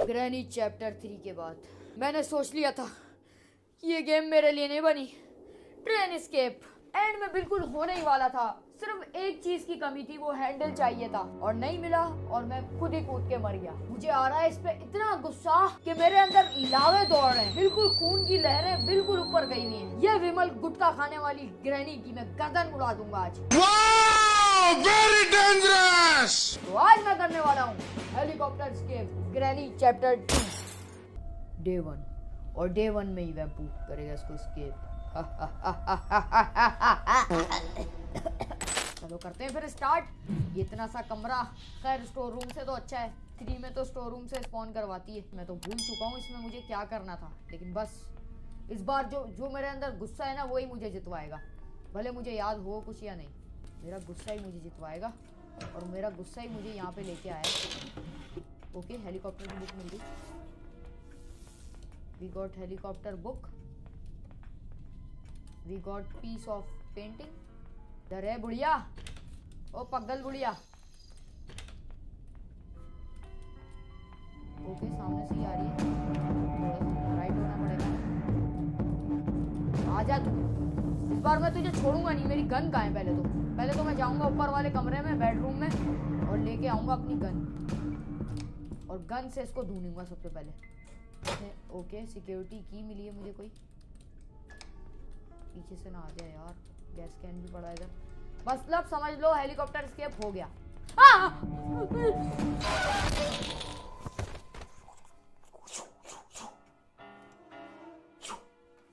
Granny chapter 3 के बाद मैंने सोच लिया था कि ये गेम मेरे लिए नहीं बनी। ट्रेन एस्केप एंड में बिल्कुल होने ही वाला था। सिर्फ एक चीज की कमी थी, वो हैंडल चाहिए था और नहीं मिला और मैं खुद ही कूद के मर गया। मुझे आ रहा है इस पे इतना गुस्सा कि मेरे अंदर लावे दौड़ रहे हैं, बिल्कुल खून की लहरें बिल्कुल ऊपर गई हुई हैं। ये विमल गुटखा खाने वाली ग्रैनी की मैं गर्दन उड़ा दूंगा आज। Very dangerous. तो आज मैं करने वाला हूँ helicopter escape granny chapter 2 day 1 और डे 1 में ही वैम्पू करेगा इसको एस्केप। चलो करते हैं फिर स्टार्ट। ये इतना सा कमरा, खैर स्टोर रूम से तो अच्छा है। 3 में तो स्टोर रूम से स्पॉन करवाती है। मैं तो भूल चुका हूँ इसमें मुझे क्या करना था, लेकिन बस इस बार जो मेरे अंदर गुस्सा है ना, वही मुझे जितवाएगा। भले मुझे याद हो कुछ या नहीं, मेरा गुस्सा ही मुझे जितवाएगा और मेरा गुस्सा ही मुझे यहाँ पे लेके आया। ओके, हेलीकॉप्टर की बुक मिल गई। We got helicopter book, we got piece of painting. इधर है बुढ़िया, ओ पगल बुढ़िया। ओके, सामने से ही आ रही है, राइट होना पड़ेगा। आजा तू, इस बार मैं तुझे छोड़ूंगा नहीं। मेरी गन कहाँ है? पहले तो मैं जाऊंगा ऊपर वाले कमरे में, बेडरूम में, और लेके आऊंगा अपनी गन और गन से इसको ढूंढूंगा सबसे पहले। ओके, सिक्योरिटी की मिली है मुझे कोई। पीछे से ना आ जाए यार। गैस कैन भी पड़ा इधर। मतलब समझ लो हेलीकॉप्टर एस्केप हो गया।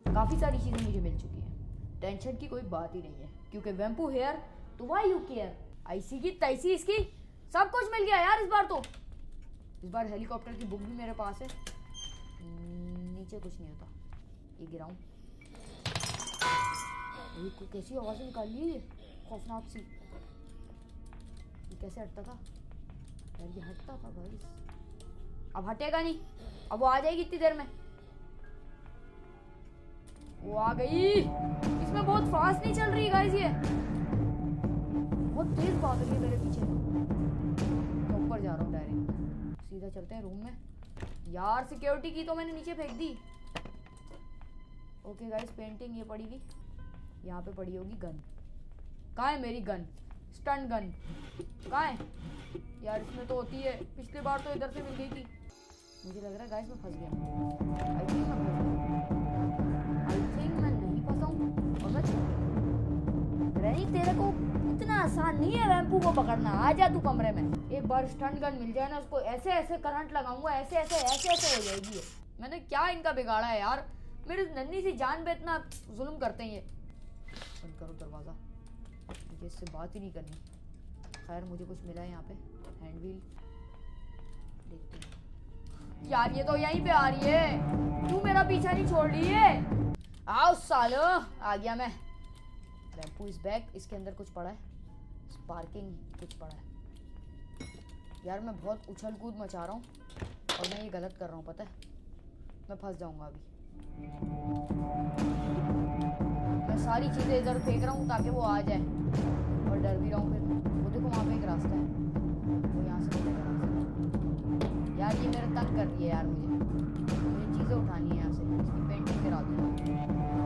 काफी सारी चीजें मुझे मिल चुकी हैं, टेंशन की कोई बात ही नहीं है, क्योंकि वैम्पू हेयर तो व्हाई यू केयर। ऐसी की तैसी इसकी सब कुछ मिल गया यार। इस बार हेलीकॉप्टर की बुक भी मेरे पास है। नीचे कुछ नहीं होता, ये गिराऊं। कैसी आवाज निकाल ली है खौफनाक सी। ये कैसे हटता था यार? ये हटता था गाइस, अब हटेगा नहीं। अब वो आ जाएगी इतनी देर में। वो आ गई। इसमें बहुत फास्ट नहीं चल रही गाइस, ये बहुत तेज भाग रही है मेरे पीछे। मैं ऊपर जा रहा हूँ डायरेक्ट, सीधा चलते हैं रूम में। यार सिक्योरिटी की तो मैंने नीचे फेंक दी। ओके गाइस, पेंटिंग ये पड़ी हुई, यहाँ पे पड़ी होगी गन। कहाँ है मेरी गन? स्टन गन कहाँ है यार? इसमें तो होती है, पिछली बार तो इधर से मिल गई थी। मुझे लग रहा है गाइस मैं फंस गया। आई थिंक मैं नहीं फंसा हूँ और मैं ग्रैनी, तेरे को इतना आसान नहीं है वैम्पू को पकड़ना। आ जा तू कमरे में। एक बार स्टन गन मिल जाए ना, उसको ऐसे ऐसे करंट लगाऊंगा, ऐसे ऐसे हो जाएगी। मैंने क्या इनका बिगाड़ा है यार? मेरी नन्ही सी जान पे इतना जुल्म करते हैं ये। बंद करो दरवाजा, मुझे इससे बात ही नहीं करनी। खैर मुझे कुछ मिला है यहाँ पे, हैंड व्हील। देखते हैं यार, ये तो यहीं पे आ रही है। तू मेरा पीछा नहीं छोड़ रही है? आओ सालो, आ गया मैं। वैम्पू इज बैक। इसके अंदर कुछ पड़ा है, स्पार्किंग कुछ पड़ा है। यार मैं बहुत उछल कूद मचा रहा हूँ और मैं ये गलत कर रहा हूँ, पता है? मैं फंस जाऊंगा अभी। मैं सारी चीजें इधर फेंक रहा हूँ ताकि वो आ जाए और डर भी रहा हूँ। फिर वो देखो वहाँ पे एक रास्ता है, वो यहाँ से निकलेगा रास्ता। यार ये मेरा तंग कर रही है यार। मुझे चीज़ें उठानी है यहाँ से। इसकी पेंटिंग गिरा दूँगा,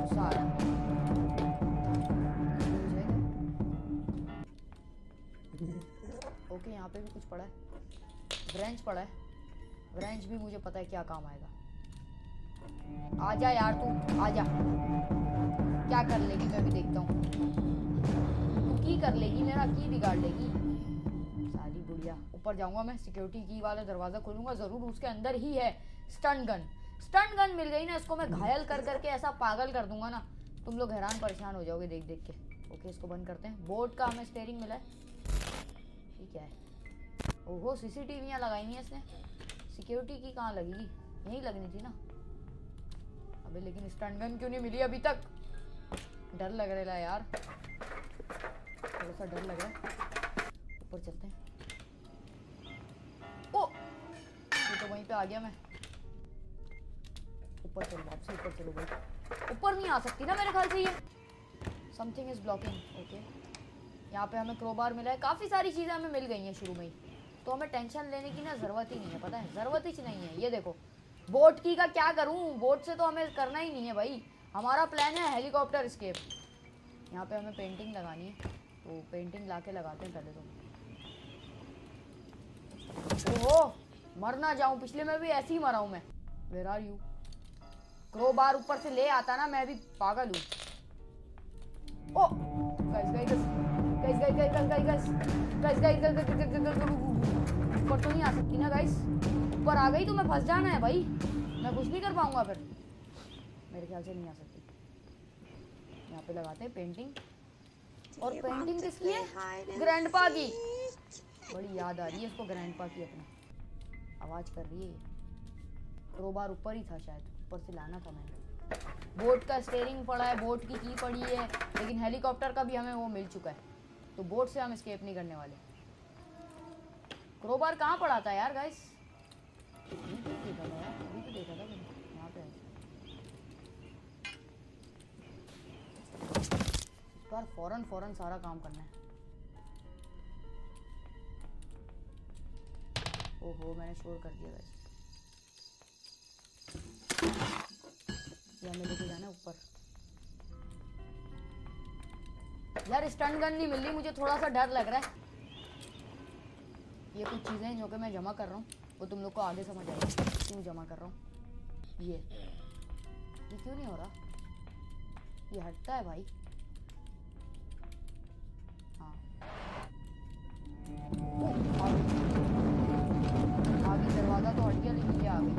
गुस्सा आ रहा है। ओके, यहाँ पे भी कुछ पड़ा है, ब्रेंच पड़ा है। ब्रेंच भी मुझे पता है क्या काम आएगा। आजा यार तू, आजा। क्या कर लेगी मैं भी देखता हूँ। तू की कर लेगी, मेरा की बिगाड़ लेगी साली बुढ़िया। ऊपर जाऊंगा मैं, सिक्योरिटी की वाला दरवाजा खोलूंगा जरूर। उसके अंदर ही है स्टन गन मिल गई ना, इसको मैं घायल कर करके ऐसा पागल कर दूंगा ना, तुम लोग हैरान परेशान हो जाओगे देख देख के। ओके, इसको बंद करते हैं। बोर्ड का हमें स्टीयरिंग मिला है, ठीक है। ओहो, सीसीटीवियाँ लगाई हुई है इसने। सिक्योरिटी की कहाँ लगेगी? यहीं लगनी थी ना। अबे लेकिन स्टन गन क्यों नहीं मिली अभी तक? डर लग रहा है यार, थोड़ा सा डर लग रहा है। ऊपर चलते हैं। ओ, ये तो वहीं पे आ गया मैं। ऊपर चलो, वापस ऊपर चलो भाई। ऊपर नहीं आ सकती ना मेरे ख्याल से ये। Something is blocking. ओके, यहाँ पे हमें क्रोबार मिला है। काफ़ी सारी चीज़ें हमें मिल गई हैं शुरू में ही, तो हमें टेंशन लेने की ना ज़रूरत ही नहीं है, पता है, ज़रूरत ही नहीं है। ये देखो बोट की का क्या करूं, बोट से तो हमें करना ही नहीं है भाई। हमारा प्लान है हेलीकॉप्टर एस्केप। यहाँ पे हमें पेंटिंग लगानी है, तो पेंटिंग लाके लगाते हैं पहले तो। ओहो मर ना जाऊं, पिछले में भी ऐसे ही मरा हूं मैं। Where are you? क्रोबार ऊपर से ले आता ना, मैं भी पागल हूँ। Oh guys guys guys guys guys guys guys guys guys, ऊपर तो नहीं आ सकती ना गाइस? ऊपर आ गई तो मैं फंस जाना है भाई, मैं कुछ नहीं कर पाऊंगा फिर। मेरे ख्याल से नहीं आ सकती। यहाँ पे लगाते हैं पेंटिंग। और पेंटिंग किसकी है? ग्रैंडपा की। बड़ी याद आ रही है इसको ग्रैंडपा की अपने। आवाज कर रही है। क्रोबार ऊपर ही था शायद, ऊपर से लाना था मैंने। बोट का स्टीयरिंग पड़ा है, बोट की पड़ी है, लेकिन हेलीकॉप्टर का भी हमें वो मिल चुका है, तो बोट से हम एस्केप नहीं करने वाले। क्रोबार कहाँ पड़ा था यार गाइस? अभी तो देखा था यार, अभी तो देखा था मैंने, यहाँ पे है। इस बार फौरन सारा काम करना है। ओहो मैंने शोर कर दिया गाइस। ये हमें लेके जाना है ऊपर। यार स्टन गन नहीं मिल रही, मुझे थोड़ा सा डर लग रहा है। ये कुछ चीजें जो कि मैं जमा कर रहा हूँ, वो तुम लोग को आगे समझ आएगा क्यों जमा कर रहा हूँ। ये क्यों नहीं हो रहा? ये हटता है भाई। हाँ आगे दरवाजा तो हट गया, लेकिन ये आ गई।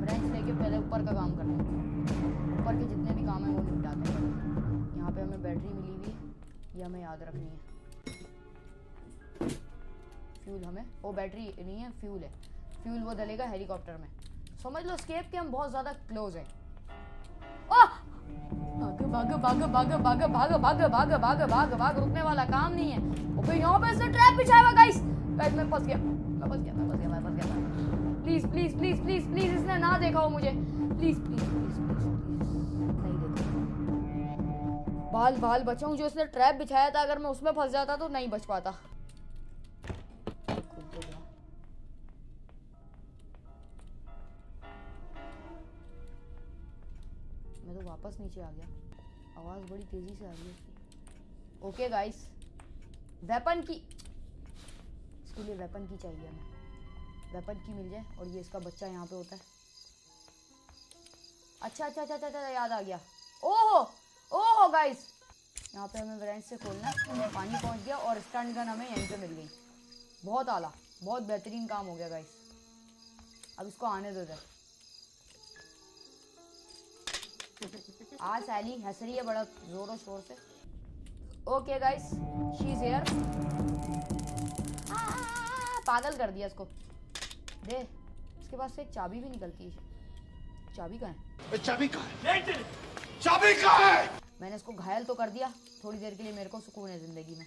ब्रेंच लेके पहले ऊपर का काम करते हैं, ऊपर के जितने भी काम है वो निपटाते हैं। यहाँ पे हमें बैटरी मिली हुई है, ये हमें याद रखनी है। फ्यूल हमें, वो बैटरी नहीं है, फ्यूल है। फ्यूल वो डलेगा हेलीकॉप्टर में। समझ लो स्केप के हम बहुत ज्यादा क्लोज हैं। भाग भाग भाग भाग भाग भाग भाग भाग भाग भाग भाग, रुकने वाला काम नहीं है। और फिर यहाँ पे इसने ट्रैप बिछाया हुआ गाइस। गाइस मैं फंस गया। Please please please please please, इसने ना देखा हो मुझे। प्लीज प्लीज प्लीज प्लीज नहीं देखा। बाल बाल बचाऊं, जो इसने ट्रैप बिछाया था, अगर मैं उसमें फंस जाता तो नहीं बच पाता। मैं तो वापस नीचे आ गया। आवाज बड़ी तेजी से आ रही है इसकी। ओके गाइस, वेपन की, इसके लिए वेपन की चाहिए हमें। वेपन की मिल जाए, और ये इसका बच्चा यहाँ पे होता है। अच्छा, याद आ गया। ओहो गाइस, यहाँ पे हमें ब्रेंच से खोलना, पानी पहुँच गया, और स्टन गन हमें यहीं पे मिल गई। बहुत आला, बहुत बेहतरीन काम हो गया गाइस। अब इसको आने दो इधर। आज सैली हंस रही है बड़ा जोरों शोर से। Okay guys, she is here. पागल कर दिया इसको। दे, इसके पास से एक चाबी भी निकलती है। चाबी कहाँ है? चाबी कहाँ है? चाबी कहाँ है? मैंने इसको घायल तो कर दिया, थोड़ी देर के लिए मेरे को सुकून है जिंदगी में।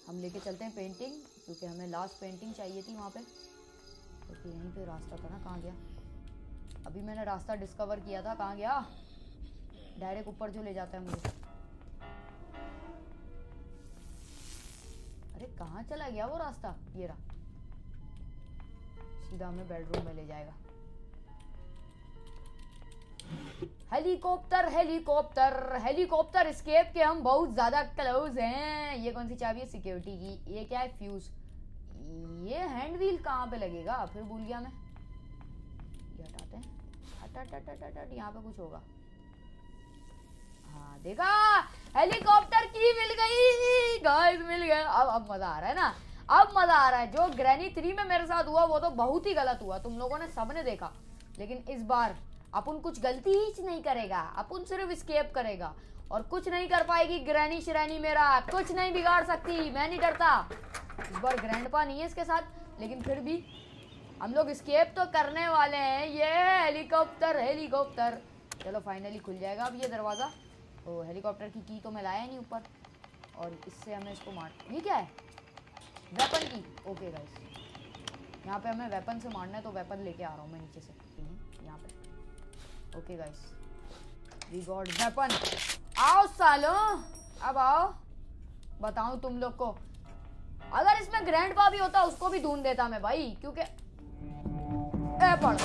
हम लेके चलते हैं पेंटिंग, क्योंकि हमें लास्ट पेंटिंग चाहिए थी वहाँ पे। तो यहीं पे रास्ता था ना, कहाँ गया? अभी मैंने रास्ता डिस्कवर किया था, कहाँ गया? डायरेक्ट ऊपर जो ले जाता है मुझे। अरे कहाँ चला गया वो रास्ता? ये रहा, सीधा हमें बेडरूम में ले जाएगा। हेलीकॉप्टर एस्केप के हम बहुत ज्यादा क्लोज हैं। ये कौन सी चाबी है? सिक्योरिटी की। ये क्या है? फ्यूज। ये हैंड व्हील कहाँ पे लगेगा? फिर भूल गया मैं। ये हटाते हैं। हट, यहाँ पे कुछ होगा। हाँ देखा, हेलीकॉप्टर की मिल गई गाइस, मिल गया। अब मजा आ रहा है ना, अब मजा आ रहा है। जो ग्रैनी 3 में मेरे साथ हुआ वो तो बहुत ही गलत हुआ, तुम लोगों ने सबने देखा। लेकिन इस बार अपन कुछ गलती ही नहीं करेगा, अपन सिर्फ एस्केप करेगा, और कुछ नहीं कर पाएगी ग्रैनी श्रैनी, मेरा कुछ नहीं बिगाड़ सकती। मैं नहीं डरता। इस बार ग्रैंडपा नहीं है इसके साथ, लेकिन फिर भी हम लोग एस्केप तो करने वाले हैं। ये हेलीकॉप्टर चलो फाइनली खुल जाएगा अब ये दरवाज़ा। तो हेलीकॉप्टर की तो मैं लाया नहीं ऊपर, और इससे हमें इसको मार। ये क्या है? वेपन की। ओके गाइस, यहाँ पे हमें वेपन से मारना है, तो वेपन लेके आ रहा हूँ मैं नीचे से यहाँ पे। Okay guys, we got weapon. आओ सालो, अब आओ, बताऊं तुम लोग को, अगर इसमें ग्रैंडपा भी होता उसको भी ढूंढ देता मैं भाई, क्योंकि पढ़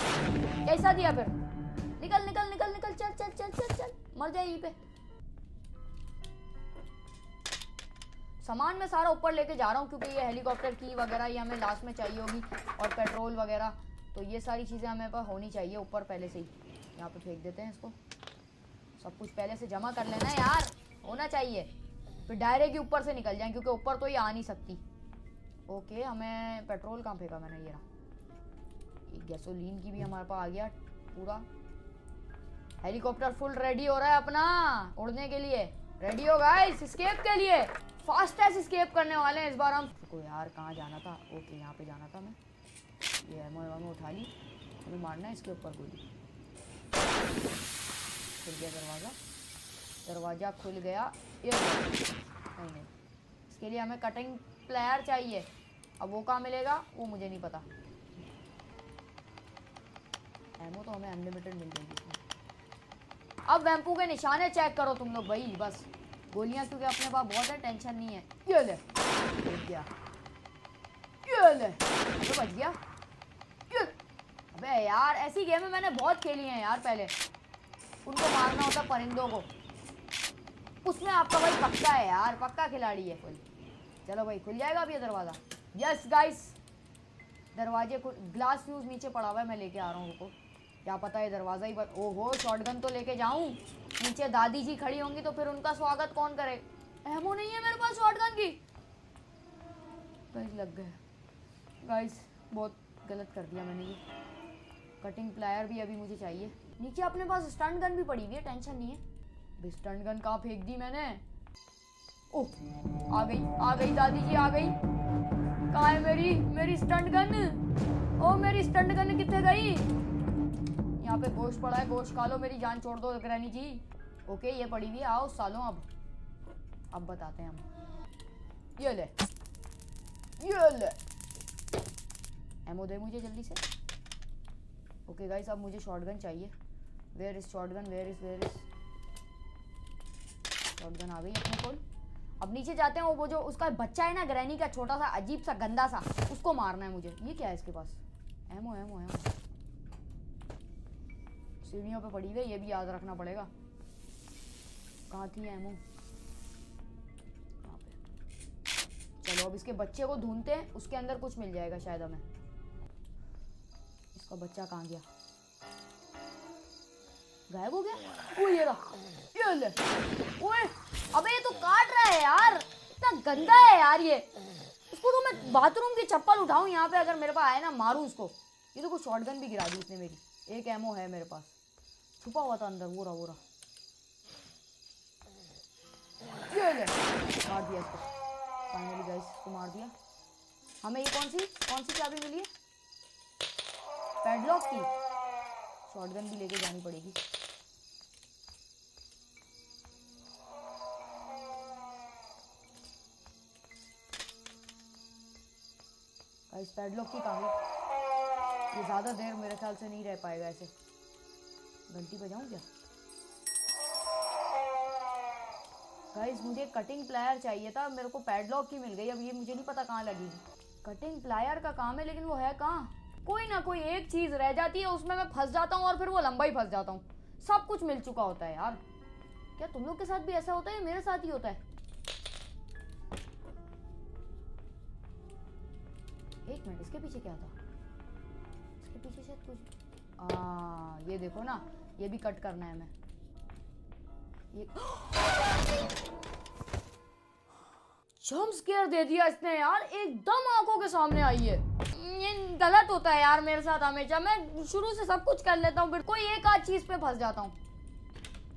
कैसा दिया फिर। निकल निकल निकल निकल, चल चल चल चल चल, मर जाए यहीं पे। सामान मैं सारा ऊपर लेके जा रहा हूँ क्योंकि ये हेलीकॉप्टर की वगैरह ये हमें लास्ट में चाहिए होगी, और पेट्रोल वगैरह, तो ये सारी चीज़ें हमें पास होनी चाहिए ऊपर पहले से ही। यहाँ पे फेंक देते हैं इसको, सब कुछ पहले से जमा कर लेना है यार, होना चाहिए, फिर डायरेक्ट ही ऊपर से निकल जाए क्योंकि ऊपर तो ये आ नहीं सकती। ओके, हमें पेट्रोल कहाँ फेंका मैंने, ये रहा। गैसोलीन की भी हमारे पास आ गया पूरा। हेलीकॉप्टर फुल रेडी हो रहा है अपना उड़ने के लिए, रेडी हो गाइस एस्केप के लिए, फास्टेस्ट एस्केप करने वाले हैं इस बार हम। तो यार कहाँ जाना था, ओके यहाँ पे जाना था मैं। ये एमओ उठा ली, हमें मारना है इसके ऊपर गोली। खुल गया दरवाज़ा, दरवाज़ा खुल गया। ये नहीं नहीं, इसके लिए हमें कटिंग प्लेयर चाहिए, अब वो कहाँ मिलेगा वो मुझे नहीं पता। एमओ तो हमें अनलिमिटेड मिल जाएगी इसमें। अब वैम्पू के निशाने चेक करो तुम लोग भाई, बस गोलियां क्योंकि अपने पास बहुत है, टेंशन नहीं है। ये ले, बच गया, ये ले, अबे बच गया। अबे यार ऐसी गेम मैंने बहुत खेली हैं यार पहले, उनको मारना होता परिंदों को, उसमें आपका भाई पक्का है यार, पक्का खिलाड़ी है कोई। चलो भाई खुल जाएगा अब ये दरवाज़ा। यस गाइस, दरवाजे को ग्लास फ्यूज नीचे पड़ा हुआ है, मैं लेके आ रहा हूँ रुको, क्या पता है दरवाज़ा ही ओहो शॉटगन तो लेके जाऊँ, नीचे दादी जी खड़ी होंगी तो फिर उनका स्वागत कौन करे। एमो नहीं है मेरे पास शॉटगन की। गाइस लग गए, गाइस बहुत गलत कर दिया मैंने ये। कटिंग प्लायर भी अभी मुझे चाहिए। नीचे अपने पास स्टंट गन भी पड़ी हुई है, टेंशन नहीं है। स्टंट गन कहाँ फेंक दी मैंने। ओह आ गई दादी जी आ गई। कहाँ है मेरी स्टंट गन। ओ मेरी स्टंट गन कितने गई। यहाँ पे गोश्त पड़ा है, गोश्त खा लो, मेरी जान छोड़ दो ग्रैनी जी। ओके ये पड़ी हुई है, आओ सालों अब बताते हैं हम। ये ले एमो दे मुझे जल्दी से। ओके गाइस अब मुझे शॉटगन चाहिए। Where is shotgun, where is shotgun आ गई अपने कोल। अब नीचे जाते हैं, वो जो उसका बच्चा है ना ग्रैनी का, छोटा सा अजीब सा गंदा सा, उसको मारना है मुझे। ये क्या है इसके पास, एमो सीढ़ियों पे पड़ी हुई है, ये भी याद रखना पड़ेगा। कहाँ थी एमो, यहाँ पे। चलो अब इसके बच्चे को ढूंढते हैं, उसके अंदर कुछ मिल जाएगा शायद हमें। इसका बच्चा कहाँ गया, गायब हो गया। वो ये रहा, ये ले। ओए अबे ये तो काट रहा है यार, इतना गंदा है यार ये। इसको तो मैं बाथरूम की चप्पल उठाऊं यहाँ पे, अगर मेरे पास आए ना मारूं उसको। ये तो कुछ शॉटगन भी गिरा दी उसने मेरी। एक एमओ है मेरे पास, छुपा हुआ था अंदर, वो रहा। ये ले, मार दिया इसको फाइनली गाइस, इसको मार दिया। हमें ये कौन सी चाबी मिली है, पैडलॉक की। शॉटगन भी लेके जानी पड़ेगी। गाइस पैडलॉक की कहाँ है, ये ज़्यादा देर मेरे ख्याल से नहीं रह पाएगा ऐसे। घंटी बजाऊं क्या। गाइस मुझे कटिंग प्लायर चाहिए था, मेरे को पैडलॉक की मिल गई। अब ये मुझे नहीं पता कहाँ लगेगी। कटिंग प्लायर का काम है लेकिन वो है कहाँ। कोई ना कोई एक चीज रह जाती है, उसमें मैं फंस जाता हूँ और फिर वो लंबा ही फंस जाता हूँ। सब कुछ मिल चुका होता है यार। क्या तुम लोग के साथ भी ऐसा होता है, मेरे साथ ही होता है। एक मिनट, इसके पीछे क्या था, इसके पीछे शायद कुछ। ये देखो ना, ये भी कट करना है हमें। ये जंप स्केयर दे दिया इसने यार, एकदम आंखों के सामने आई है। ये गलत होता है यार मेरे साथ हमेशा। मैं शुरू से सब कुछ कर लेता हूँ, फिर कोई एक आध चीज पे फंस जाता हूँ,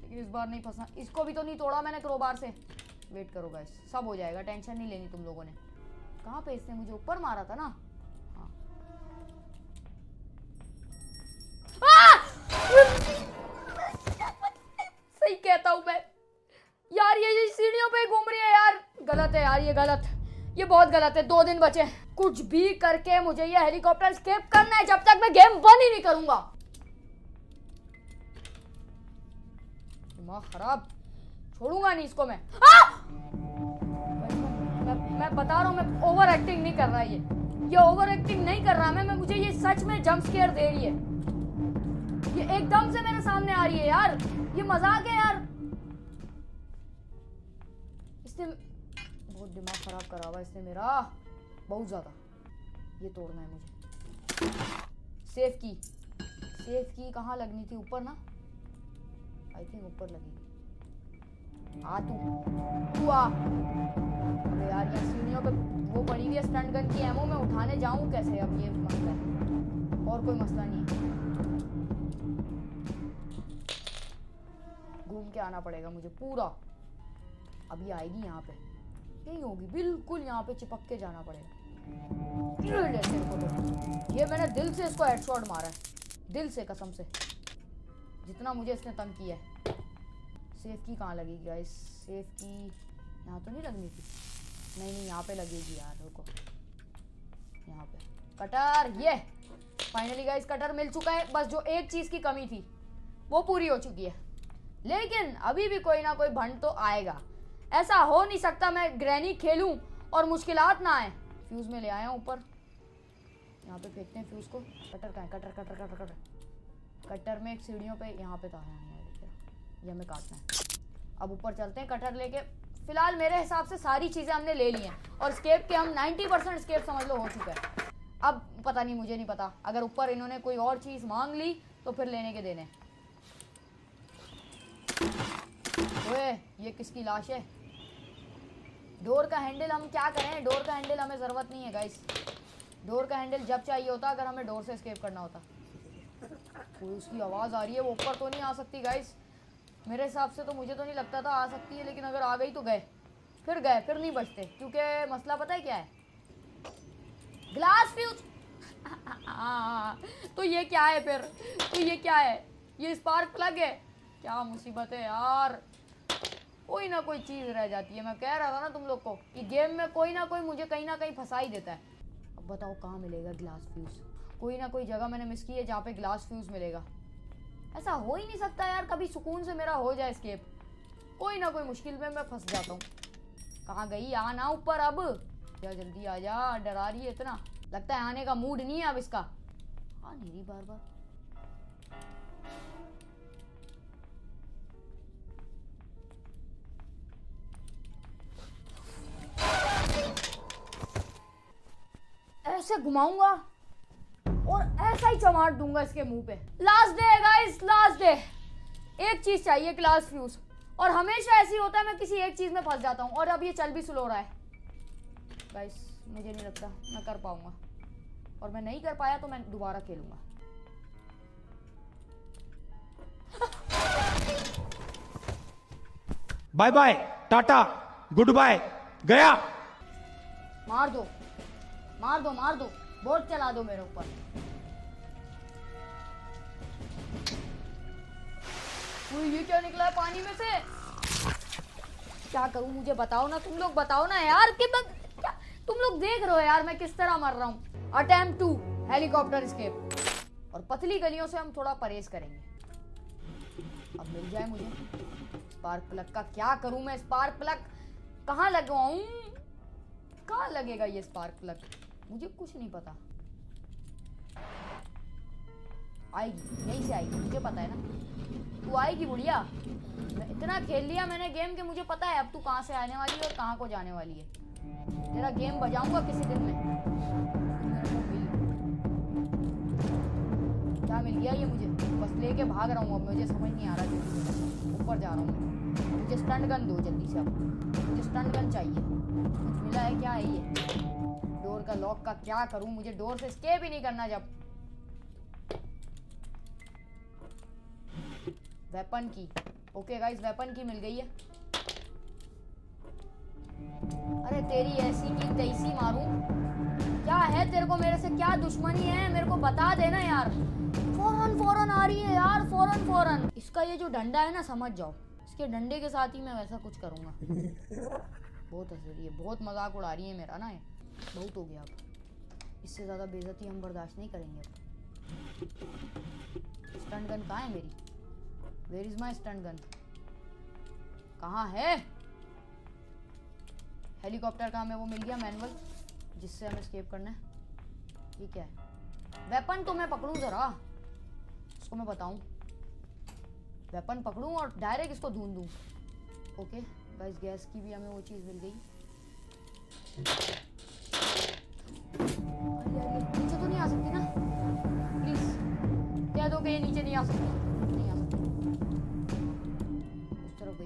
लेकिन इस बार नहीं फंसना। इसको भी तो नहीं तोड़ा मैंने क्रोबार से। वेट करो गाइस, सब हो जाएगा, टेंशन नहीं लेनी तुम लोगों ने। कहाँ पे इसने मुझे ऊपर मारा था ना। सही कहता हूँ मैं यार, ये सीढ़ियों पे घूम रही है यार। गलत है यार, ये गलत, ये बहुत गलत है। 2 दिन बचे, कुछ भी करके मुझे ये हेलीकॉप्टर एस्केप करना है, जब तक मैं गेम बंद ही नहीं करूंगा। दिमाग खराब, छोड़ूंगा नहीं इसको मैं। मैं बता रहा हूँ, मैं ओवर एक्टिंग नहीं कर रहा, ये ओवर एक्टिंग नहीं कर रहा मैं मुझे ये सच में जंप स्केयर दे रही है, ये एकदम से मेरे सामने आ रही है यार, ये मजाक है यार। इसने बहुत दिमाग खराब करा हुआ इसने मेरा, बहुत ज्यादा। ये तोड़ना है मुझे। सेफ की कहाँ लगनी थी? ऊपर ना, आई थिंक ऊपर लगेगी। आ तू आ। अरे यार ये सीढ़ियों पे वो पड़ी हुई है स्टंट गन की एमो, मैं उठाने जाऊं कैसे? अब ये मसला है, और कोई मसला नहीं है। घूम के आना पड़ेगा मुझे पूरा। अभी आएगी यहाँ पे, यही होगी बिल्कुल, यहाँ पे चिपक के जाना पड़ेगा। ये मैंने दिल से इसको हेडशॉट मारा है, दिल से, कसम से, जितना मुझे इसने तंग किया है। सेफ की कहाँ लगेगी गाइस? सेफ की यहाँ तो नहीं लगनी थी। नहीं यहाँ पे लगेगी यार, रुको, यहाँ पे कटर। ये फाइनली गाइस कटर मिल चुका है। बस जो एक चीज की कमी थी वो पूरी हो चुकी है, लेकिन अभी भी कोई ना कोई भंड तो आएगा। ऐसा हो नहीं सकता मैं ग्रैनी खेलूं और मुश्किलात ना आए। फ्यूज में ले आया हूं ऊपर, यहाँ पे फेंकते हैं फ्यूज को। कटर कहाँ है? Cutter cutter cutter cutter cutter में एक सीढ़ियों पे यहाँ पे था, ये हमें काटना है। अब ऊपर चलते हैं कटर लेके। फिलहाल मेरे हिसाब से सारी चीज़ें हमने ले ली हैं और स्केप के हम 90% स्केप समझ लो हो चुका है। अब पता नहीं, मुझे नहीं पता, अगर ऊपर इन्होंने कोई और चीज़ मांग ली तो फिर लेने के देने। ओए ये किसकी लाश है? डोर का हैंडल हम क्या करें? डोर का हैंडल हमें ज़रूरत नहीं है गाइस। डोर का हैंडल जब चाहिए होता अगर हमें डोर से एस्केप करना होता। कोई उसकी आवाज़ आ रही है, वो ऊपर तो नहीं आ सकती गाइस मेरे हिसाब से, तो मुझे तो नहीं लगता था आ सकती है, लेकिन अगर आ गई तो गए, फिर नहीं बचते, क्योंकि मसला पता है क्या है? Glass fuse. तो ये क्या है फिर? तो ये क्या है? ये स्पार्क प्लग है? क्या मुसीबत है यार, कोई ना कोई चीज़ रह जाती है। मैं कह रहा था ना तुम लोग को कि गेम में कोई ना कोई मुझे कहीं ना कहीं फंसा ही देता है। अब बताओ कहाँ मिलेगा ग्लास फ्यूज? कोई ना कोई जगह मैंने मिस की है जहाँ पे ग्लास फ्यूज मिलेगा। ऐसा हो ही नहीं सकता यार कभी सुकून से मेरा हो जाए एस्केप। कोई ना कोई मुश्किल में मैं फंस जाता हूँ। कहाँ गई? आना ऊपर अब, क्या जल्दी आ जा, डरा रही है इतना, लगता है आने का मूड नहीं है अब इसका। हाँ नहीं रही बार बार। ऐसे घुमाऊंगा और ऐसा ही चमाट दूंगा इसके मुंह पे। लास्ट डे है गाइस, लास्ट डे। एक चीज चाहिए, ग्लास फ्यूज, और हमेशा ऐसी होता है मैं किसी एक चीज में फंस जाता हूँ। और अब ये चल भी स्लो रहा है गाइस, मुझे नहीं लगता मैं कर पाऊंगा, और मैं नहीं कर पाया तो मैं दोबारा खेलूंगा। Bye bye, tata, goodbye, गया। मार दो मार दो मार दो, बोट चला दो मेरे ऊपर। ये क्या निकला है पानी में से? क्या करूं मुझे बताओ ना, तुम लोग बताओ ना यार, कि मैं क्या, तुम लोग देख रहे हो यार मैं किस तरह मर रहा हूं। अटेम्प्ट 2 हेलीकॉप्टर एस्केप, और पतली गलियों से हम थोड़ा परहेज करेंगे। अब मिल जाए मुझे स्पार्क प्लग का, क्या करूं मैं? स्पार्क प्लग कहाँ लगवाऊं? कहाँ लगेगा ये स्पार्क प्लग? मुझे कुछ नहीं पता। आएगी, यहीं से आएगी, मुझे पता है ना। तू आएगी बुढ़िया। मैं इतना खेल लिया मैंने गेम के, मुझे पता है अब तू कहाँ से आने वाली है और कहाँ को जाने वाली है। तेरा गेम बजाऊंगा किसी दिन में। क्या मिल गया ये मुझे? बस लेके भाग रहा हूँ अब, मुझे समझ नहीं आ रहा जल्दी। ऊपर जा रहा हूँ, मुझे स्टंट गन दो जल्दी से। अब मुझे स्टंट गन चाहिए। कुछ मिला है क्या? है ये डोर का लॉक का क्या करूं? मुझे डोर से एस्केप ही नहीं करना। जब वेपन की, ओके गाइस वेपन की मिल गई है। अरे तेरी ऐसी की तैसी मारूं? क्या है तेरे को मेरे से, क्या दुश्मनी है? मेरे को बता देना यार। फौरन आ रही है यार, फौरन। इसका ये जो डंडा है ना, समझ जाओ, इसके डंडे के साथ ही मैं वैसा कुछ करूंगा। बहुत हंस रही है, बहुत मजाक उड़ा रही है मेरा ना। ये बहुत हो गया, अब इससे ज़्यादा बेइज्जती हम बर्दाश्त नहीं करेंगे। अब स्टंट गन कहाँ है मेरी? Where is my stunt gun? कहाँ है? हेलीकॉप्टर का हमें वो मिल गया मैनुअल, जिससे हमें एस्केप करना है। ये क्या है? वेपन तो मैं पकड़ूं जरा, इसको मैं बताऊं। वेपन पकड़ूं और डायरेक्ट इसको ढूंढ दूं। ओके गाइस, गैस की भी हमें वो चीज़ मिल गई। नीचे तो नहीं आ सकती ना? प्लीज कह दो कि ये नीचे नहीं आ सकती। नहीं आ सकती। उस तरफ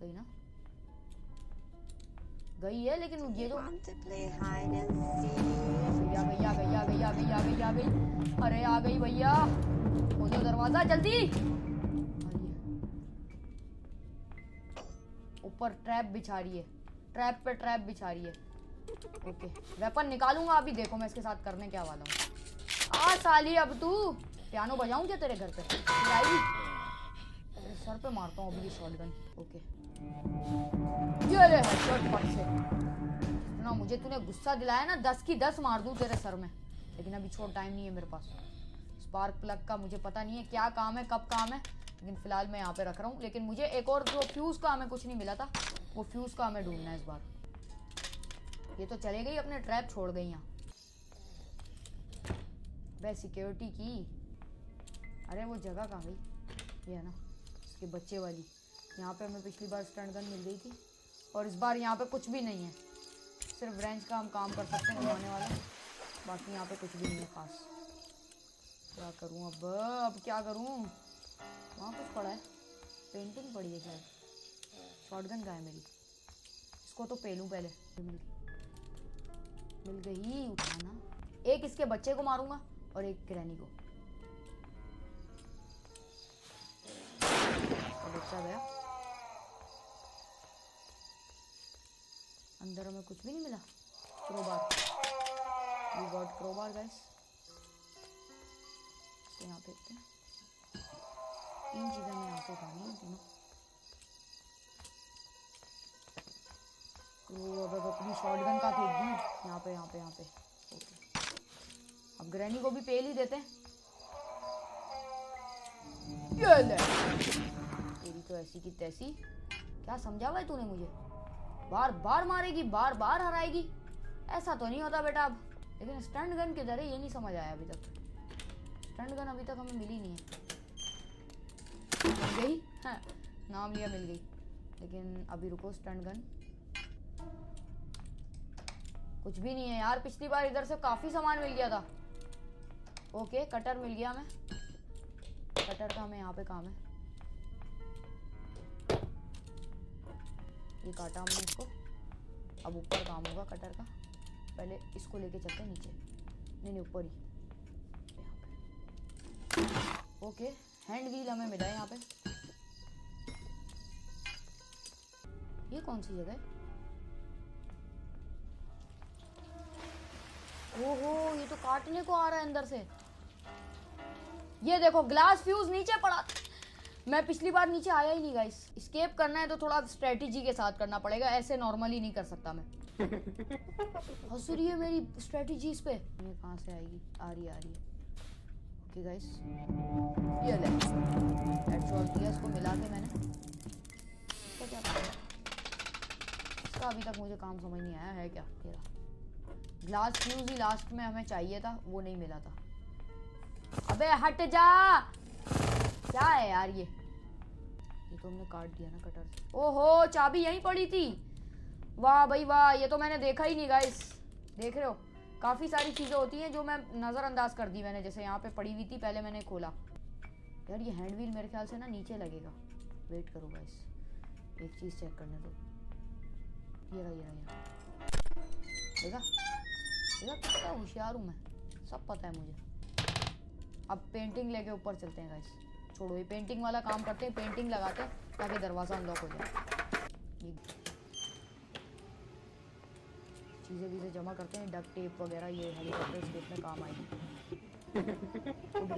गई ना? गई है, लेकिन ये तो गई। अरे आ गई भैया, खोलो दरवाजा जल्दी। ऊपर ट्रैप बिछा रही है, ट्रैप पे ट्रैप बिछा रही है। ओके वेपन निकालूंगा अभी, देखो मैं इसके साथ करने क्या वाला हूँ। आ साली, अब तू पियानो बजाऊं क्या तेरे घर पे? तेरे सर पे मारता हूँ अभी शॉटगन। ओके ये ले हेडशॉट फट से। इतना मुझे तूने गुस्सा दिलाया ना, 10 की 10 मार दूं तेरे सर में। लेकिन अभी छोड़, टाइम नहीं है मेरे पास। स्पार्क प्लग का मुझे पता नहीं है क्या काम है, कब काम है, लेकिन फिलहाल मैं यहाँ पे रख रहा हूँ। लेकिन मुझे एक और जो फ्यूज का हमें कुछ नहीं मिला था, वो फ्यूज का हमें ढूंढना है इस बार। ये तो चले गई, अपने ट्रैप छोड़ गई यहाँ। वह सिक्योरिटी की, अरे वो जगह कहाँ गई? ये है ना इसके बच्चे वाली। यहाँ पे हमें पिछली बार स्टंट गन मिल गई थी, और इस बार यहाँ पे कुछ भी नहीं है। सिर्फ रेंज का हम काम कर सकते हैं घुमाने वाला, बाकी यहाँ पे कुछ भी नहीं है खास। क्या करूँ अब क्या करूँ? वहाँ कुछ पड़ा है, पेंटिंग पड़ी है शायद। शॉटगन कहाँ है मेरी? इसको तो पेलूं पहले। मिल गई, उठाना। एक इसके बच्चे को मारूंगा और एक ग्रैनी को। बच्चा गया। अंदर हमें कुछ भी नहीं मिला। Crowbar, we got crowbar guys. यहाँ फेंकते हैं। 3 चीजें हमें यहाँ से उठानी है, तीनों। तो अब अपनी शॉटगन का फेंक दी यहाँ पे। ओके, अब ग्रैनी को भी पेल ही देते हैं। ये ले, तेरी तो ऐसी की तैसी। क्या समझा भाई तूने मुझे? बार बार मारेगी, बार बार हराएगी, ऐसा तो नहीं होता बेटा अब। लेकिन स्टंट गन किधर है, ये नहीं समझ आया अभी तक। स्टंट गन अभी तक हमें मिली नहीं है। मिल गई? हाँ, नाम लिया मिल गई। लेकिन अभी रुको, स्टंट गन कुछ भी नहीं है यार। पिछली बार इधर से काफी सामान मिल गया था। ओके कटर मिल गया हमें। कटर का हमें यहाँ पे काम है। ये काटा हमने इसको, अब ऊपर काम होगा कटर का। पहले इसको लेके चलते हैं नीचे। नहीं ऊपर ही। ओके हैंड व्हील हमें मिला है यहाँ पे। ये कौन सी जगह है? ओहो, ये तो काटने को आ रहा है अंदर से। ये देखो ग्लास फ्यूज नीचे पड़ा। मैं पिछली बार नीचे आया ही नहीं गाइस। एस्केप करना है तो थोड़ा स्ट्रेटेजी के साथ करना पड़ेगा, ऐसे नॉर्मली नहीं कर सकता मैं। हंस रही है मेरी स्ट्रेटेजी इस पे। ये कहाँ से आएगी? आ रही है। ओके गाइस, ये ले हेडशॉट दिया इसको मिला के मैंने। इसका क्या काम है? इसका अभी तक मुझे काम समझ नहीं आया है क्या। तेरा ग्लास फ्यूज ही लास्ट में हमें चाहिए था, वो नहीं मिला था। अबे हट जा, क्या है यार ये तो हमने काट दिया ना कटर से। ओहो, चाबी यहीं पड़ी थी। वाह भाई वाह, ये तो मैंने देखा ही नहीं गाइस। देख रहे हो, काफ़ी सारी चीज़ें होती हैं जो मैं नज़रअंदाज कर दी मैंने। जैसे यहाँ पे पड़ी हुई थी, पहले मैंने खोला। यार ये हैंड व्हील मेरे ख्याल से ना नीचे लगेगा। वेट करो गाइस, एक चीज़ चेक करने दो। ये रहा देखा कितना होशियार हूँ मैं, सब पता है मुझे। अब पेंटिंग लेके ऊपर चलते हैं गाइस। छोड़ो ये पेंटिंग वाला काम करते हैं, पेंटिंग लगाते हैं ताकि दरवाज़ा अनलॉक हो जाए। ये चीज़ें जमा करते हैं, डक टेप वगैरह, ये हेलीकॉप्टर स्केप में काम आएगी। उड़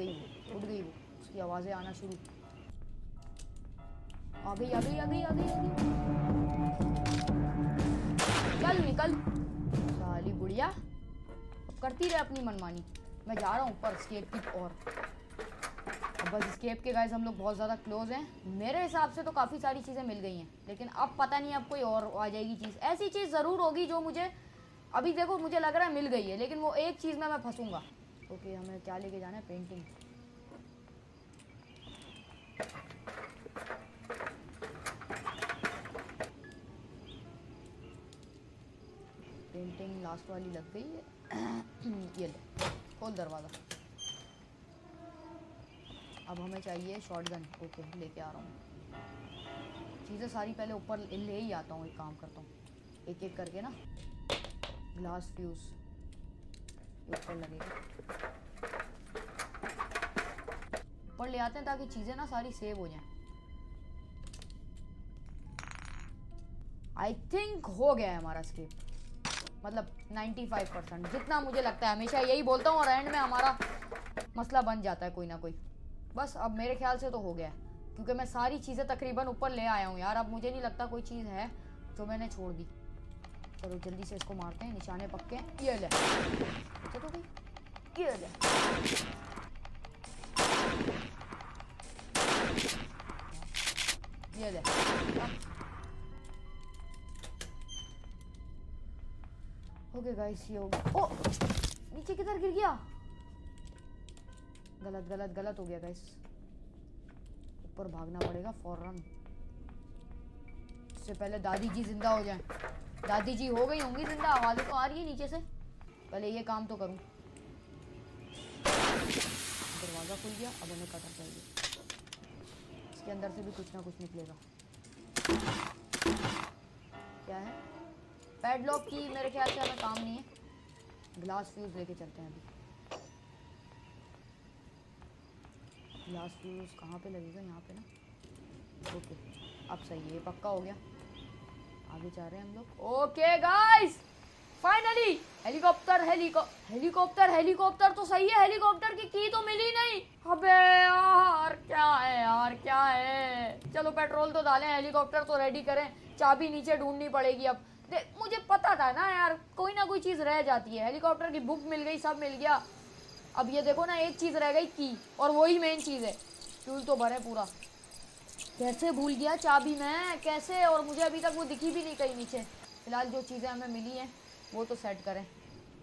गई वो, उसकी आवाज़ें आना शुरू। आ गई। चल निकल साली बुढ़िया, अब करती रहे अपनी मनमानी। मैं जा रहा हूँ ऊपर स्केप की ओर। बस स्केप के गाइस हम लोग बहुत ज़्यादा क्लोज हैं। मेरे हिसाब से तो काफ़ी सारी चीज़ें मिल गई हैं, लेकिन अब पता नहीं अब कोई और आ जाएगी चीज़। ऐसी चीज़ ज़रूर होगी जो मुझे अभी देखो मुझे लग रहा है मिल गई है, लेकिन वो एक चीज़ में मैं फंसूंगा। ओके हमें क्या लेके जाना है? पेंटिंग। पेंटिंग लास्ट वाली लग गई है। ये ले, खोल दरवाज़ा। अब हमें चाहिए शॉटगन। ओके लेके आ रहा हूँ। चीज़ें सारी पहले ऊपर ले ही आता हूँ। एक काम करता हूँ, एक एक करके ना। ग्लास फ्यूज़ ऊपर लगेगा, ऊपर ले आते हैं ताकि चीज़ें ना सारी सेव हो जाएं। आई थिंक हो गया है हमारा स्केप, मतलब 95% जितना मुझे लगता है। हमेशा यही बोलता हूँ और एंड में हमारा मसला बन जाता है कोई ना कोई। बस अब मेरे ख्याल से तो हो गया है, क्योंकि मैं सारी चीज़ें तकरीबन ऊपर ले आया हूँ यार। अब मुझे नहीं लगता कोई चीज़ है जो मैंने छोड़ दी। चलो जल्दी से इसको मारते हैं, निशाने पक्के। ये ले, अच्छा तो भाई ये ले। ये ले। ओके गाइस ये हो गया। ओ नीचे किधर गिर गया? गलत गलत गलत हो गया गाइस। ऊपर भागना पड़ेगा फौरन, इससे पहले दादी जी जिंदा हो जाएं। दादी जी हो गई होंगी जिंदा, आवाज़ें तो आ रही है नीचे से। पहले ये काम तो करूं। दरवाज़ा खुल गया, अब हमें कटर चाहिए। इसके अंदर से भी कुछ ना कुछ निकलेगा। क्या है? पैडलॉक की मेरे ख्याल से हमें काम नहीं है। ग्लास फ्यूज़ लेके चलते हैं अभी। ग्लास फ्यूज़ कहाँ पे लगेगा? यहाँ पे ना। ओके अब सही है, पक्का हो गया। आगे जा रहे हैं हम लोग। Okay guys finally helicopter helicopter helicopter तो सही है। हेलीकॉप्टर की तो मिली नहीं। अबे यार क्या है यार, क्या है। चलो पेट्रोल तो डालें, हेलीकॉप्टर तो रेडी करें, चाबी नीचे ढूंढनी पड़ेगी। अब मुझे पता था ना यार, कोई ना कोई चीज़ रह जाती है। हेलीकॉप्टर की बुक मिल गई, सब मिल गया। अब ये देखो ना, एक चीज़ रह गई की, और वही मेन चीज़ है। फ्यूल तो भरे पूरा। कैसे भूल गया चाबी मैं, कैसे? और मुझे अभी तक वो दिखी भी नहीं कहीं नीचे। फिलहाल जो चीज़ें हमें मिली हैं वो तो सेट करें।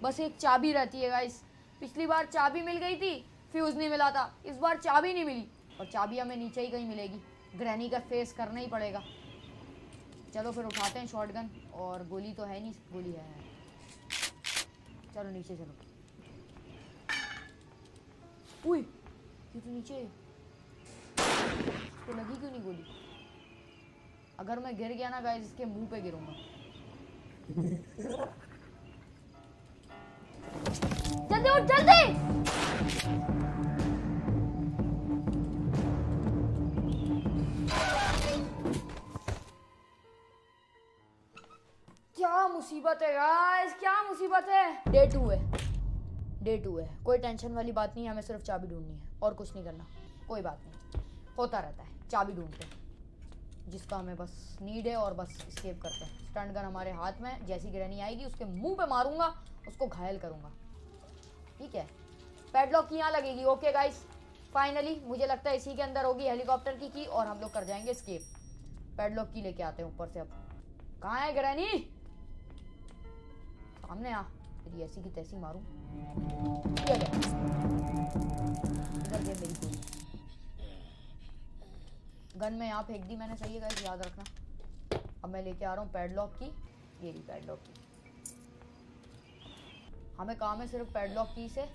बस एक चाबी रहती है गाइस। पिछली बार चाबी मिल गई थी, फ्यूज़ नहीं मिला था। इस बार चाबी नहीं मिली, और चाबी हमें नीचे ही कहीं मिलेगी। ग्रैनी का फेस करना ही पड़ेगा। चलो फिर उठाते हैं शॉटगन। और गोली तो है नहीं, गोली है। चलो नीचे चलो। उई ये तो नीचे, तो लगी क्यों नहीं गोली? अगर मैं गिर गया ना गाइस, इसके मुंह पे गिरूंगा। जल्दी उठ जल्दी। क्या मुसीबत है गाइस, क्या मुसीबत है। डे 2 है, डे 2 है। कोई टेंशन वाली बात नहीं है, हमें सिर्फ चाबी ढूंढनी है और कुछ नहीं करना। कोई बात नहीं, होता रहता है। चाबी ढूंढते हैं जिसका हमें बस नीड है, और बस एस्केप करते हैं। स्टंट गन हमारे हाथ में। जैसी ग्रैनी आएगी उसके मुंह पे मारूंगा, उसको घायल करूंगा। ठीक है, पैडलॉक की यहाँ लगेगी। ओके गाइस फाइनली मुझे लगता है इसी के अंदर होगी हेलीकॉप्टर की और हम लोग कर जाएंगे एस्केप। पैडलॉक की लेके आते हैं ऊपर से। अब कहाँ है ग्रैनी? सामने आ, तेरी ऐसी की तैसी मारूं। ये ले, इधर दे मेरी गोली। गन में यहाँ फेंक दी मैंने, सही है गाइस, याद रखना। अब मैं लेके आ रहा हूँ पैडलॉक की। ये रही पैडलॉक की। हमें काम है सिर्फ पैडलॉक की से।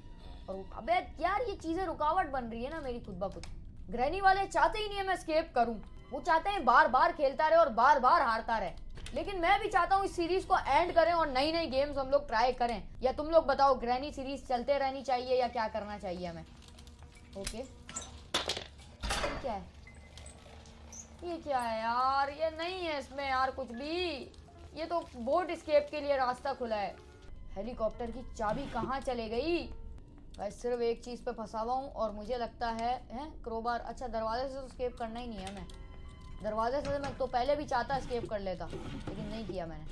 और अबे यार ये चीजें रुकावट बन रही है ना मेरी खुद ब खुद। ग्रैनी वाले चाहते ही नहीं है मैं एस्केप करूं। वो चाहते हैं बार बार खेलता रहे और बार बार हारता रहे। लेकिन मैं भी चाहता हूँ इस सीरीज को एंड करें और नई नई गेम्स हम लोग ट्राई करें। या तुम लोग बताओ, ग्रैनी सीरीज चलते रहनी चाहिए या क्या करना चाहिए हमें? ओके क्या है ये? क्या है यार, ये नहीं है इसमें यार कुछ भी। ये तो बोट एस्केप के लिए रास्ता खुला है। हेलीकॉप्टर की चाबी कहाँ चले गई? मैं सिर्फ एक चीज़ पे फंसा हुआ हूँ और मुझे लगता है क्रोबार। अच्छा दरवाजे से तो एस्केप करना ही नहीं है हमें। दरवाजे से मैं तो पहले भी चाहता एस्केप कर लेता, लेकिन नहीं किया मैंने।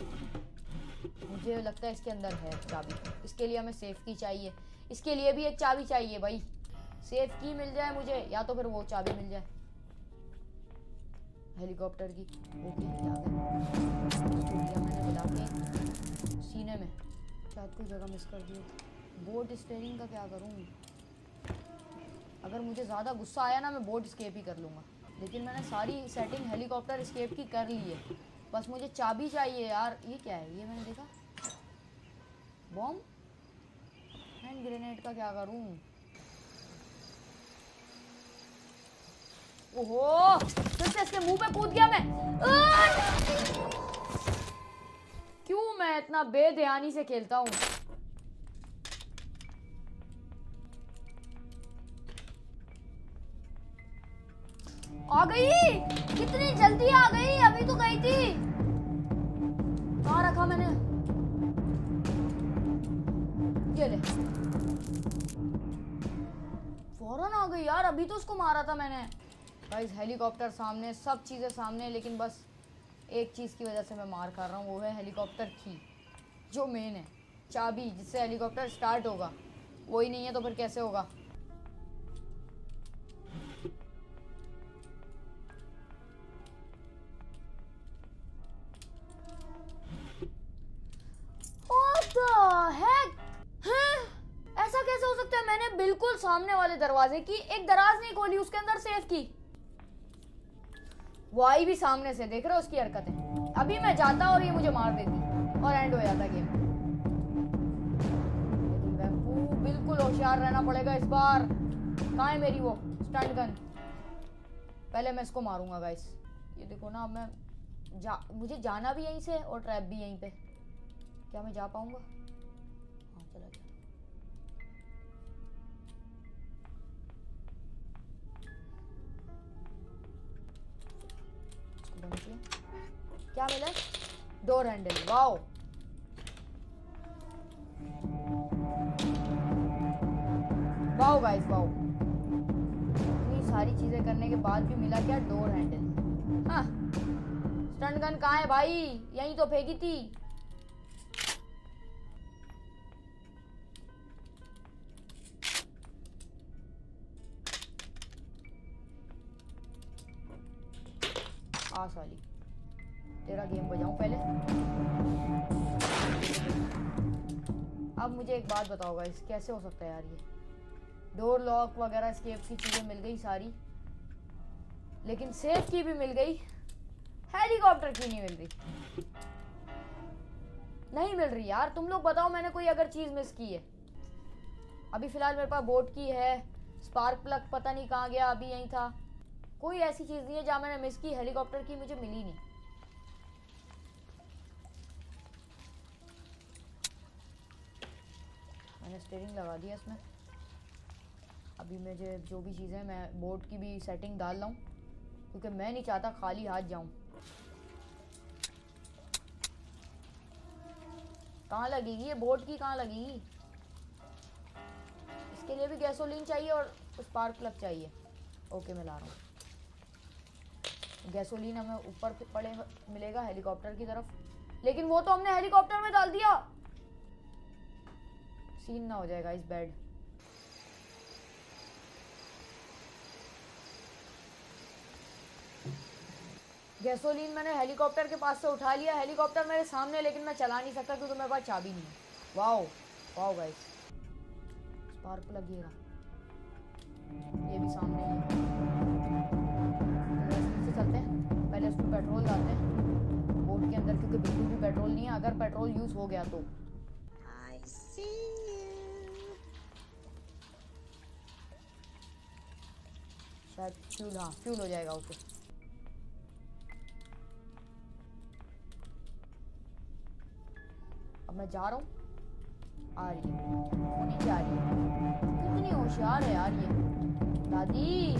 मुझे लगता है इसके अंदर है चाबी। इसके लिए हमें सेफ्टी चाहिए, इसके लिए भी एक चाबी चाहिए भाई। सेफ की मिल जाए मुझे या तो फिर वो चाबी मिल जाए हेलीकॉप्टर की। ओके आ गया मैंने मिला के सीने में। शायद कोई जगह मिस कर दी। बोट स्टीयरिंग का क्या करूँ? अगर मुझे ज़्यादा गुस्सा आया ना मैं बोट स्केप ही कर लूँगा। लेकिन मैंने सारी सेटिंग हेलीकॉप्टर स्केप की कर ली है। बस मुझे चाबी चाहिए यार। ये क्या है? ये मैंने देखा बॉम्ब। हैंड ग्रेनेड का क्या करूं? ओहो फिर से इसके मुंह पे कूद गया मैं। क्यों मैं इतना बेध्यानी से खेलता हूं? आ गई, कितनी जल्दी आ गई। अभी तो गई थी। कहाँ रखा मैंने? ये ले, फौरन आ गई यार। अभी तो उसको मारा था मैंने। गाइस हेलीकॉप्टर सामने, सब चीज़ें सामने, लेकिन बस एक चीज़ की वजह से मैं मार खा रहा हूँ। वो है हेलीकॉप्टर की जो मेन है, चाबी जिससे हेलीकॉप्टर स्टार्ट होगा। वही नहीं है तो फिर कैसे होगा? What the heck? हैं? ऐसा कैसे हो सकता है? मैंने बिल्कुल सामने वाले दरवाजे की एक दराज नहीं खोली, उसके अंदर सेफ की। वो आई भी सामने से, देख रहे हो उसकी हरकतें। अभी मैं जाता और ये मुझे मार देती और एंड हो जाता गेम। लेकिन वैम्पू बिल्कुल होशियार रहना पड़ेगा इस बार। कहाँ है मेरी वो स्टंट गन? पहले मैं इसको मारूंगा गाइस। ये देखो ना, अब मैं मुझे जाना भी यहीं से और ट्रैप भी यहीं पे। क्या मैं जा पाऊंगा? हाँ चला गया। क्या मिला? Door handle. Wow wow guys wow. इतनी सारी चीजें करने के बाद भी मिला क्या? Door handle. हाँ स्टंट गन कहाँ है भाई? यहीं तो फेंकी थी। आ साली, तेरा गेम बजाऊं पहले। अब मुझे एक बात बताओ गाइस, कैसे हो सकता है यार? ये डोर लॉक वगैरह स्केप की चीजें मिल गई सारी, लेकिन सेफ की भी मिल गई, हेलीकॉप्टर की नहीं मिल रही। नहीं मिल रही यार। तुम लोग बताओ मैंने कोई अगर चीज मिस की है। अभी फिलहाल मेरे पास बोट की है। स्पार्क प्लग पता नहीं कहाँ गया, अभी यहीं था। कोई ऐसी चीज नहीं है जहाँ मैंने मिस की। हेलीकॉप्टर की मुझे मिली नहीं। मैंने स्टीयरिंग लगा दिया इसमें। अभी मुझे जो भी चीज़ें, मैं बोट की भी सेटिंग डाल रहा हूँ क्योंकि मैं नहीं चाहता खाली हाथ जाऊँ। कहाँ लगेगी ये बोट की? कहाँ लगेगी? इसके लिए भी गैसोलीन चाहिए और स्पार्क प्लग चाहिए। ओके मैं ला रहा हूँ। गैसोलीन हमें ऊपर पड़े मिलेगा हेलीकॉप्टर की तरफ, लेकिन वो तो हमने हेलीकॉप्टर में डाल दिया। सीन ना हो जाएगा इस बेड। गैसोलीन मैंने हेलीकॉप्टर के पास से उठा लिया। हेलीकॉप्टर मेरे सामने, लेकिन मैं चला नहीं सकता क्योंकि मेरे पास चाबी नहीं है। Wow wow guys, spark plug ये रहा। ये भी सामने ही है। नीचे चलते हैं, पहले उसमें पेट्रोल डालते हैं बोट के अंदर, क्योंकि बिल्कुल भी पेट्रोल नहीं है। अगर पेट्रोल यूज हो गया तो शायद फ्यूल, हाँ फ्यूल हो जाएगा उसे। अब मैं जा रहा हूँ। आ रही है, वो नीचे आ रही है। कितनी होशियार है यार ये दादी।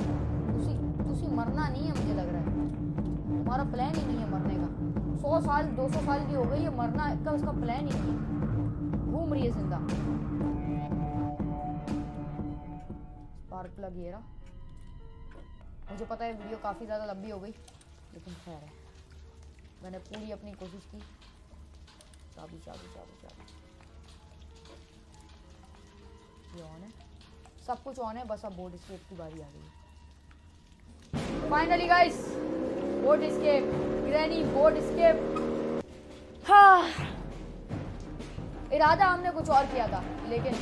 तुसी मरना नहीं है, मुझे लग रहा है तुम्हारा प्लान ही नहीं है मरने का। 100 साल 200 साल की हो गई है, मरना का उसका प्लान ही नहीं है। घूम रही है जिंदा। स्पार्क प्लग ये रहा। मुझे पता है वीडियो काफ़ी ज़्यादा लंबी हो गई, लेकिन खैर है, मैंने पूरी अपनी कोशिश की। चाबी चाबी चाबी चाबी ये ऑन है। सब कुछ ऑन है, बस अब बोर्ड स्केप की बारी आ गई है। Finally guys, boat escape, granny boat escape. हाँ, इरादा हमने कुछ और किया था, लेकिन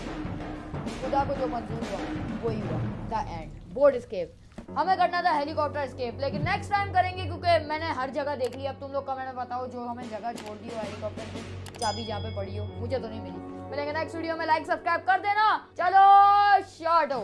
खुदा को जो मंजूर हुआ वही हुआ। The end, boat escape. हमें करना था हेलीकॉप्टर स्केप, लेकिन नेक्स्ट टाइम करेंगे, क्योंकि मैंने हर जगह देख ली। अब तुम लोग कमेंट में बताओ जो हमें जगह छोड़ दी हो हेलीकॉप्टर की चाबी जहाँ पे पड़ी हो, मुझे तो नहीं मिली। मिलेंगे नेक्स्ट वीडियो में, लाइक सब्सक्राइब कर देना। चलो शॉट हो।